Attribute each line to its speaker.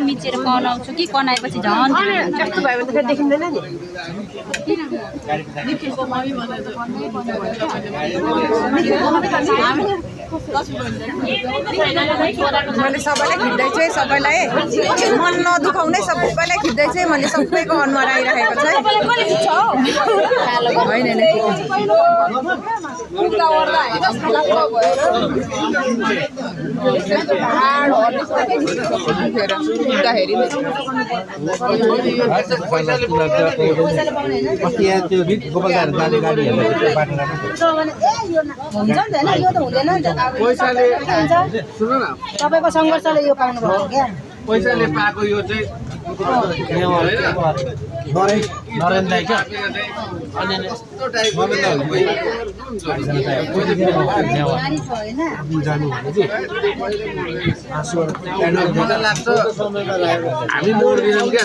Speaker 1: मिचेर कनाउँछु कि कनाएपछि झन्
Speaker 2: त्यस्तो भयो भने त फेरि देखिँदैन नि मैले सबैलाई खिच्दै छु सबैलाई मन नदुखाउने सबैलाई खिच्दै छु मैले सबैको अनुहार आइरहेको छ होइन
Speaker 3: तपाईको संघर्षले यो पाउनु भएको क्या
Speaker 4: पैसाले पाएको यो चाहिँ नरेन्द्र क्या हामी मोड दिन्छौँ क्या